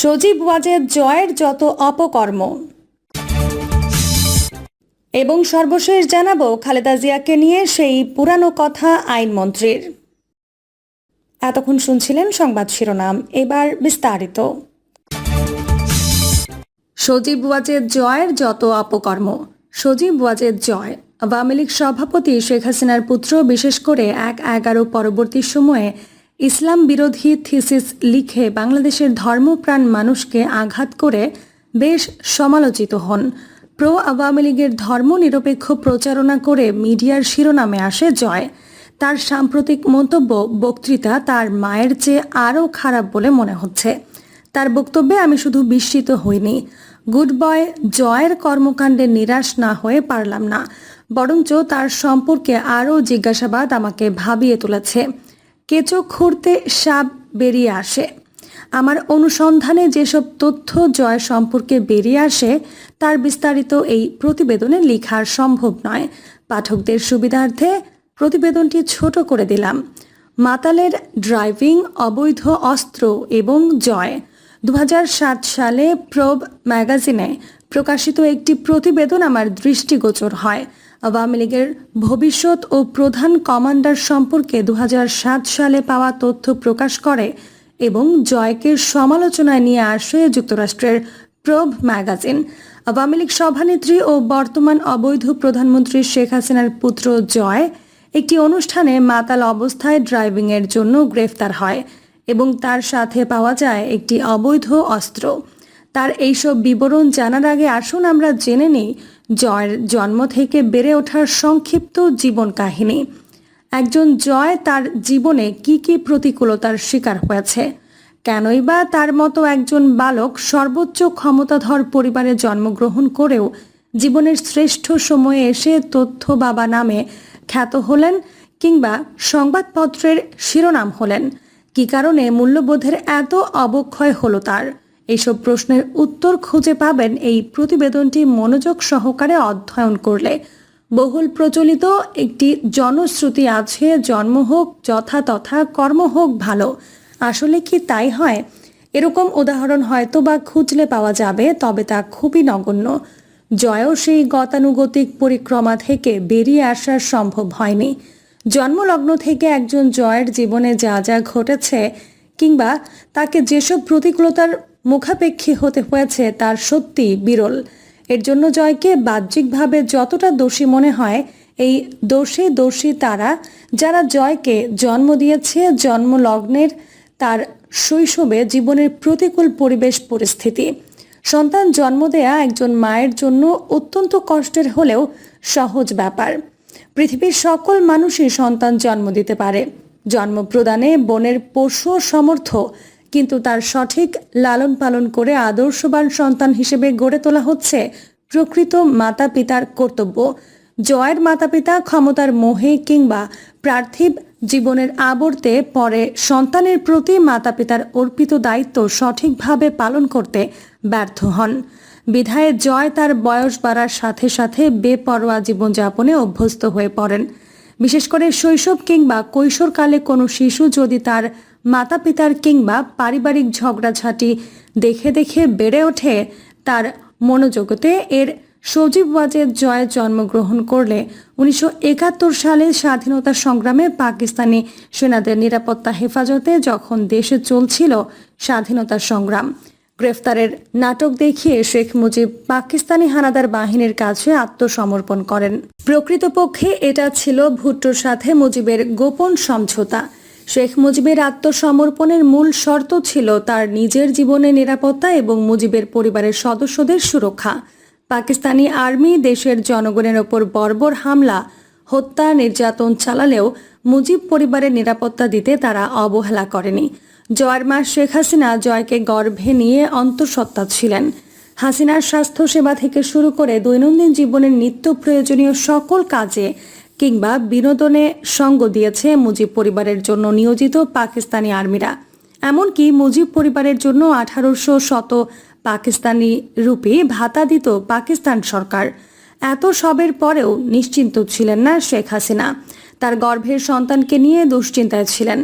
সজীব ওয়াজেদ জয়ের যত অপকর্ম এবং সর্বশেষ জানাবো খালেদা জিয়াকে নিয়ে সেই পুরানো কথা আইনমন্ত্রীর। এতক্ষণ শুনছিলেন সংবাদ শিরোনাম, এবার বিস্তারিত। সজীব ওয়াজেদ জয়ের যত অপকর্ম। সজীব ওয়াজেদ জয় আওয়ামী লীগ সভাপতি শেখ হাসিনার পুত্র, বিশেষ করে ১/১১ পরবর্তী সময়ে ইসলাম বিরোধী থিসিস লিখে বাংলাদেশের ধর্মপ্রাণ মানুষকে আঘাত করে বেশ সমালোচিত হন। প্রো আওয়ামী লীগের ধর্মনিরপেক্ষ প্রচারণা করে মিডিয়ার শিরোনামে আসে জয়। তার সাম্প্রতিক মন্তব্য, বক্তৃতা তার মায়ের চেয়ে আরও খারাপ বলে মনে হচ্ছে। তার বক্তব্যে আমি শুধু বিস্মিত হইনি, গুড বয় জয়ের কর্মকাণ্ডে নিরাশ না হয়ে পারলাম না, বরঞ্চ তার সম্পর্কে আরও জিজ্ঞাসাবাদ আমাকে ভাবিয়ে তুলেছে। কেঁচো খুঁড়তে সাপ বেরিয়ে আসে। আমার অনুসন্ধানে যেসব তথ্য জয় সম্পর্কে বেরিয়ে আসে তার বিস্তারিত এই প্রতিবেদনে লেখা সম্ভব নয়। পাঠকদের সুবিধার্থে প্রতিবেদনটি ছোট করে দিলাম। মাতালের ড্রাইভিং, অবৈধ অস্ত্র এবং জয়। ২০০৭ সালে প্রোব ম্যাগাজিনে প্রকাশিত একটি প্রতিবেদন আমার দৃষ্টিগোচর হয়। আওয়ামী লীগের ভবিষ্যৎ ও প্রধান কমান্ডার সম্পর্কে ২০০৭ সালে পাওয়া তথ্য প্রকাশ করে এবং জয়কে সমালোচনায় নিয়ে আসে যুক্তরাষ্ট্রের প্রোব ম্যাগাজিন। আওয়ামী লীগ সভানেত্রী ও বর্তমান অবৈধ প্রধানমন্ত্রী শেখ হাসিনার পুত্র জয় একটি অনুষ্ঠানে মাতাল অবস্থায় ড্রাইভিংয়ের জন্য গ্রেফতার হয় এবং তার সাথে পাওয়া যায় একটি অবৈধ অস্ত্র। তার এইসব বিবরণ জানার আগে আসুন আমরা জেনে নিই জয়ের জন্ম থেকে বেড়ে ওঠার সংক্ষিপ্ত জীবন কাহিনী। একজন জয় তার জীবনে কি কি প্রতিকূলতার শিকার হয়েছে, কেনই বা তার মতো একজন বালক সর্বোচ্চ ক্ষমতাধর পরিবারে জন্মগ্রহণ করেও জীবনের শ্রেষ্ঠ সময়ে এসে তথ্য বাবা নামে খ্যাত হলেন কিংবা সংবাদপত্রের শিরোনাম হলেন, কি কারণে মূল্যবোধের এত অবক্ষয় হলো তার। এইসব প্রশ্নের উত্তর খুঁজে পাবেন এই প্রতিবেদনটি মনোযোগ সহকারে অধ্যয়ন করলে। বহুল প্রচলিত একটি জনশ্রুতি আছে, জন্ম হোক যথা তথা, কর্ম হোক ভালো। আসলে কি তাই হয়? এরকম উদাহরণ হয়তো বা খুঁজলে পাওয়া যাবে, তবে তা খুবই নগণ্য। জয়ও সেই গতানুগতিক পরিক্রমা থেকে বেরিয়ে আসা সম্ভব হয়নি। জন্মলগ্ন থেকে একজন জয়ের জীবনে যা যা ঘটেছে কিংবা তাকে যেসব প্রতিকূলতার মুখাপেক্ষী হতে হয়েছে তার সত্যি বিরল। এর জন্য জয়কে বাহ্যিকভাবে যতটা দোষী মনে হয়, এই দোষী তারা যারা জয়কে জন্ম দিয়েছে। জন্মলগ্নের তার শৈশবে জীবনের প্রতিকূল পরিবেশ পরিস্থিতি। সন্তান জন্ম দেয়া একজন মায়ের জন্য অত্যন্ত কষ্টের হলেও সহজ ব্যাপার। পৃথিবীর সকল মানুষই সন্তান জন্ম দিতে পারে। জন্ম প্রদানে বনের পশু সমর্থ, কিন্তু তার সঠিক লালন পালন করে আদর্শবান সন্তান হিসেবে গড়ে তোলা হচ্ছে প্রকৃত মাতা পিতার কর্তব্য। জয়ের মাতা পিতা ক্ষমতার মোহে কিংবা পার্থিব জীবনের আবর্তে পরে সন্তানের প্রতি মাতা পিতার অর্পিত দায়িত্ব সঠিকভাবে পালন করতে ব্যর্থ হন। বিধায় জয় তার বয়স বাড়ার সাথে সাথে বেপরোয়া জীবনযাপনে অভ্যস্ত হয়ে পড়েন। বিশেষ করে শৈশব কিংবা কৈশোরকালে কোনো শিশু যদি তার মাতা পিতার কিংবা পারিবারিক ঝগড়াঝাটি দেখে দেখে বেড়ে ওঠে, তার মনোজগতে এর সজীব ওয়াজেদ জয় জন্মগ্রহণ করলে ১৯৭১ সালে স্বাধীনতা সংগ্রামে পাকিস্তানি সেনাদের নিরাপত্তা হেফাজতে যখন দেশে চলছিল স্বাধীনতা সংগ্রাম, গ্রেফতারের নাটক দেখিয়ে শেখ মুজিব পাকিস্তানি হানাদার বাহিনীর কাছে আত্মসমর্পণ করেন। প্রকৃতপক্ষে এটা ছিল ভুট্টোর সাথে মুজিবের গোপন সমঝোতা। শেখ মুজিবের আত্মসমর্পণের মূল শর্ত ছিল তার নিজের জীবনের নিরাপত্তা এবং মুজিবের পরিবারের সদস্যদের সুরক্ষা। পাকিস্তানি আর্মি দেশের জনগণের ওপর বর্বর হামলা, হত্যা, নির্যাতন চালালেও মুজিব পরিবারের নিরাপত্তা দিতে তারা অবহেলা করেনি। জয়ের মা শেখ হাসিনা জয়কে গর্ভে নিয়ে অন্তঃসত্ত্বা ছিলেন। হাসিনার স্বাস্থ্যসেবা থেকে শুরু করে দৈনন্দিন জীবনের নিত্য প্রয়োজনীয় সকল কাজে কিংবা বিনোদনে সঙ্গ দিয়েছে মুজিব পরিবারের জন্য নিয়োজিত পাকিস্তানি আর্মিরা। এমনকি মুজিব পরিবারের জন্য ১৮০০ পাকিস্তানি রুপি ভাতা দিত পাকিস্তান সরকার। এত সবের পরেও নিশ্চিন্ত ছিলেন না শেখ হাসিনা। তার গর্ভের সন্তানকে নিয়ে দুশ্চিন্তায় ছিলেন।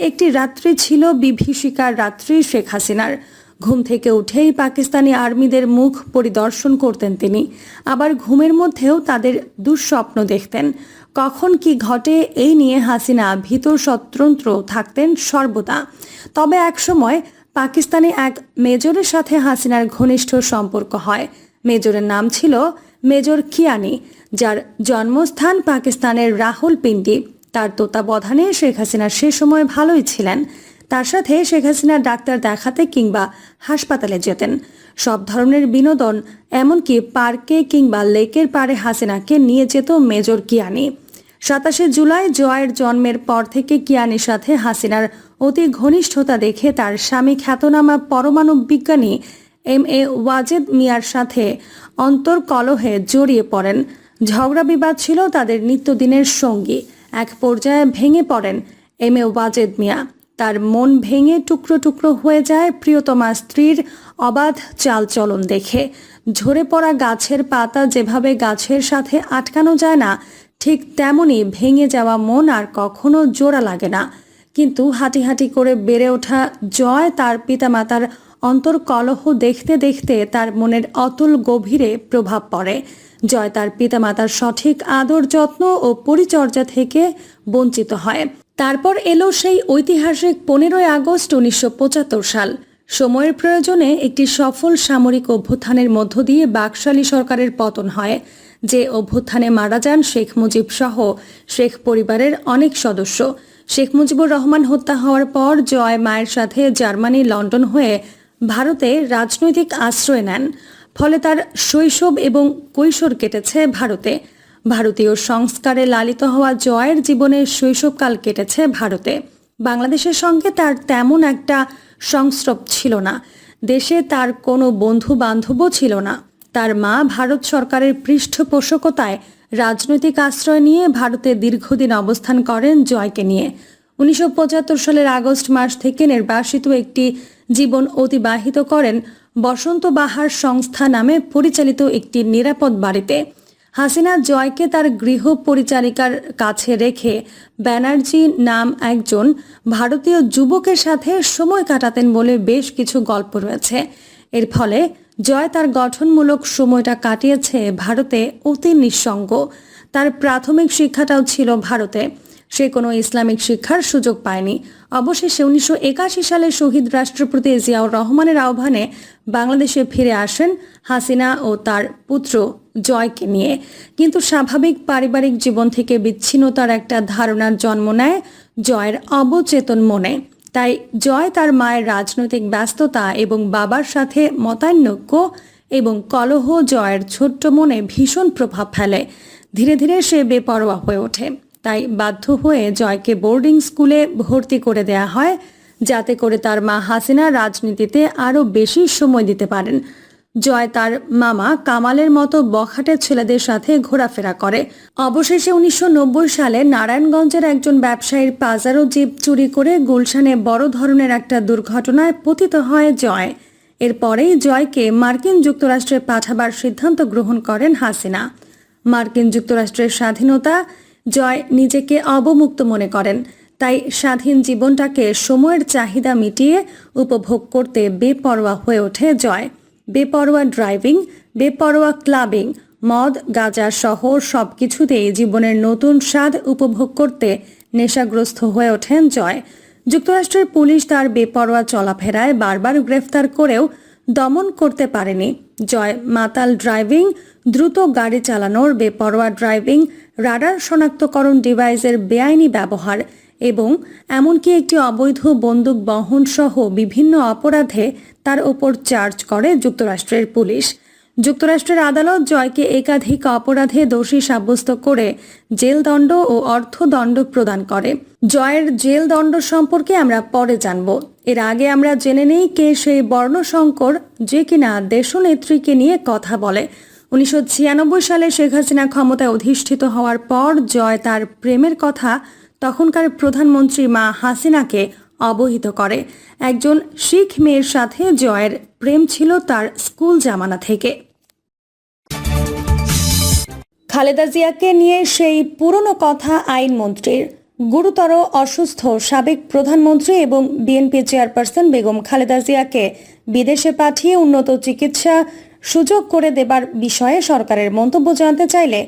একটি রাত্রি ছিল বিভীষিকার রাত্রি শেখ হাসিনার। ঘুম থেকে উঠেই পাকিস্তানি আর্মিদের মুখ পরিদর্শন করতেন তিনি। আবার ঘুমের মধ্যেও তাদের দুঃস্বপ্ন দেখতেন। কখন কি ঘটে এই নিয়ে হাসিনা ভীত স্বতন্ত্র থাকতেন সর্বদা। তবে একসময় পাকিস্তানি এক মেজরের সাথে হাসিনার ঘনিষ্ঠ সম্পর্ক হয়। মেজরের নাম ছিল মেজর কিয়ানি, যার জন্মস্থান পাকিস্তানের রাওয়ালপিন্ডি। তার তত্ত্বাবধানে শেখ হাসিনা সে সময় ভালোই ছিলেন। তার সাথে শেখ হাসিনা ডাক্তার দেখাতে কিংবা হাসপাতালে যেতেন। সব ধরনের বিনোদন, এমনকি পার্কে কিংবা লেকের পাড়ে হাসিনাকে নিয়ে যেত মেজর কিয়ানি। 27 জুলাই জয়ের জন্মের পর থেকে কিয়ানির সাথে হাসিনার অতি ঘনিষ্ঠতা দেখে তার স্বামী খ্যাতনামা পরমাণু বিজ্ঞানী MA ওয়াজেদ মিয়ার সাথে অন্তর্কলহে জড়িয়ে পড়েন। ঝগড়া বিবাদ ছিল তাদের নিত্যদিনের সঙ্গী। এক পর্যায়ে ভেঙে পড়েন MA ওয়াজেদ মিয়া। তার মন ভেঙে টুকরো টুকরো হয়ে যায় প্রিয়তমা স্ত্রীর অবাধ চালচলন দেখে। ঝরে পড়া গাছের পাতা যেভাবে গাছের সাথে আটকানো যায় না, ঠিক তেমনি ভেঙে যাওয়া মন আর কখনো জোড়া লাগে না। কিন্তু হাঁটি হাঁটি করে বেড়ে ওঠা জয় তার পিতামাতার অন্তর্কলহ দেখতে দেখতে তার মনের অতুল গভীরে প্রভাব পড়ে। জয় তার পিতামাতার সঠিক আদর যত্ন ও পরিচর্যা থেকে বঞ্চিত হয়। তারপর এলো সেই ঐতিহাসিক 15ই আগস্ট 1975 সাল। সময়ের প্রয়োজনে একটি সফল সামরিক অভ্যুত্থানের মধ্য দিয়ে বাকশালী সরকারের পতন হয়, যে অভ্যুত্থানে মারা যান শেখ মুজিব সহ শেখ পরিবারের অনেক সদস্য। শেখ মুজিবুর রহমান হত্যা হওয়ার পর জয় মায়ের সাথে জার্মানি, লন্ডন হয়ে ভারতে রাজনৈতিক আশ্রয় নেন। ফলে তার শৈশব এবং কৈশোর কেটেছে ভারতে। ভারতীয় সংস্কারে লালিত হওয়া জয়ের জীবনের শৈশবকাল কেটেছে ভারতে। বাংলাদেশের সঙ্গে তার তেমন একটা সংস্রব ছিল না। দেশে তার কোনো বন্ধু বান্ধবও ছিল না। তার মা ভারত সরকারের পৃষ্ঠপোষকতায় রাজনৈতিক আশ্রয় নিয়ে ভারতে দীর্ঘদিন অবস্থান করেন জয়কে নিয়ে। 1975 সালের আগস্ট মাস থেকে নির্বাসিত একটি জীবন অতিবাহিত করেন বসন্ত বাহার সংস্থা নামে পরিচালিত একটি নিরাপদ বাড়িতে। হাসিনা জয়কে তার গৃহ পরিচারিকার কাছে রেখে ব্যানার্জি নাম একজন ভারতীয় যুবকের সাথে সময় কাটাতেন বলে বেশ কিছু গল্প রয়েছে। এর ফলে জয় তার গঠনমূলক সময়টা কাটিয়েছে ভারতে অতি নিঃসঙ্গ। তার প্রাথমিক শিক্ষাটাও ছিল ভারতে। সে কোনো ইসলামিক শিক্ষার সুযোগ পায়নি। অবশেষে 1981 সালে শহীদ রাষ্ট্রপতি জিয়াউর রহমানের আহ্বানে বাংলাদেশে ফিরে আসেন হাসিনা ও তার পুত্র জয়কে নিয়ে। কিন্তু স্বাভাবিক পারিবারিক জীবন থেকে বিচ্ছিন্নতার একটা ধারণার জন্ম নেয় জয়ের অবচেতন মনে। তাই জয় তার মায়ের রাজনৈতিক ব্যস্ততা এবং বাবার সাথে মতানৈক্য এবং কলহ জয়ের ছোট্ট মনে ভীষণ প্রভাব ফেলে। ধীরে ধীরে সে বেপরোয়া হয়ে ওঠে। তাই বাধ্য হয়ে জয়কে বোর্ডিং স্কুলে ভর্তি করে দেয়া হয়, যাতে করে তার মা হাসিনা রাজনীতিতে আরও বেশি সময় দিতে পারেন। জয় তার মামা কামালের মতো বখাটে ছেলেদের সাথে ঘোরাফেরা করে। অবশেষে 1990 সালে নারায়ণগঞ্জের একজন ব্যবসায়ীর পাজারো জিপ চুরি করে গুলশানে বড় ধরনের একটা দুর্ঘটনায় পতিত হয় জয়। এরপরেই জয়কে মার্কিন যুক্তরাষ্ট্রে পাঠাবার সিদ্ধান্ত গ্রহণ করেন হাসিনা। মার্কিন যুক্তরাষ্ট্রের স্বাধীনতা জয় নিজেকে অবমুক্ত মনে করেন। তাই স্বাধীন জীবনটাকে সময়ের চাহিদা মিটিয়ে উপভোগ করতে বেপরোয়া হয়ে ওঠে জয়। বেপরোয়া ড্রাইভিং, বেপরোয়া ক্লাবিং, মদ গাঁজা সহ সবকিছুতেই জীবনের নতুন স্বাদ উপভোগ করতে নেশাগ্রস্ত হয়ে ওঠেন জয়। যুক্তরাষ্ট্রের পুলিশ তার বেপরোয়া চলাফেরায় বারবার গ্রেফতার করেও দমন করতে পারেনি। জয় মাতাল ড্রাইভিং, দ্রুত গাড়ি চালানোর, বেপরোয়া ড্রাইভিং, রাডার শনাক্তকরণ ডিভাইসের বেআইনি ব্যবহার এবং এমনকি একটি অবৈধ বন্দুক বহন সহ বিভিন্ন অপরাধে তার ওপর চার্জ করে যুক্তরাষ্ট্রের পুলিশ। যুক্তরাষ্ট্রের আদালত জয়কে একাধিক অপরাধে দোষী সাব্যস্ত করে জেলদণ্ড ও অর্থদণ্ড প্রদান করে। জয়ের জেলদণ্ড সম্পর্কে আমরা পরে জানব। এর আগে আমরা জেনে নেই কে সেই বর্ণশঙ্কর যে কিনা দেশনেত্রীকে নিয়ে কথা বলে। 1996 সালে শেখ হাসিনা ক্ষমতায় অধিষ্ঠিত হওয়ার পর জয় তার প্রেমের কথা তখনকার প্রধানমন্ত্রী মা হাসিনাকে অবহিত করে। একজন শিখ মেয়ের সাথে জয়ের প্রেম ছিল তার স্কুল জামানা থেকে। খালেদা জিয়াকে নিয়ে সেই পুরনো কথা আইনমন্ত্রীর। গুরুতর অসুস্থ সাবেক প্রধানমন্ত্রী এবং বিএনপি চেয়ারপারসন বেগম খালেদা জিয়াকে বিদেশে পাঠিয়ে উন্নত চিকিৎসা সুযোগ করে দেবার বিষয়ে সরকারের মন্তব্য জানতে চাইলে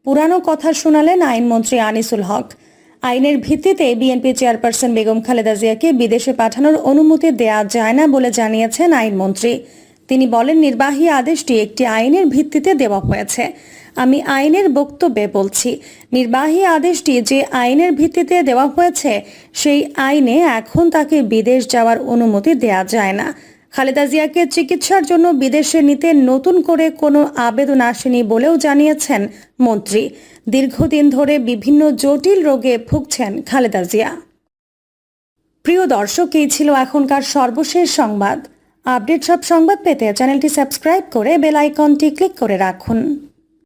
পুরানো কথা শোনালেন আইনমন্ত্রী আনিসুল হক। আইনের ভিত্তিতে বিএনপি চেয়ারপারসন বেগম খালেদা জিয়াকে বিদেশে পাঠানোর অনুমতি দেয়া যায় না বলে জানিয়েছেন আইনমন্ত্রী। তিনি বলেন, নির্বাহী আদেশটি একটি আইনের ভিত্তিতে দেওয়া হয়েছে। আমি আইনের বক্তব্যে বলছি, নির্বাহী আদেশটি যে আইনের ভিত্তিতে দেওয়া হয়েছে সেই আইনে এখন তাকে বিদেশ যাওয়ার অনুমতি দেয়া যায় না। খালেদা জিয়াকে চিকিৎসার জন্য বিদেশে নিতে নতুন করে কোনো আবেদন আসেনি বলেও জানিয়েছেন মন্ত্রী। দীর্ঘদিন ধরে বিভিন্ন জটিল রোগে ভুগছেন খালেদা জিয়া। প্রিয় দর্শক, এই ছিল এখনকার সর্বশেষ সংবাদ। আপডেট সব সংবাদ পেতে চ্যানেলটি সাবস্ক্রাইব করে বেল আইকনটি ক্লিক করে রাখুন।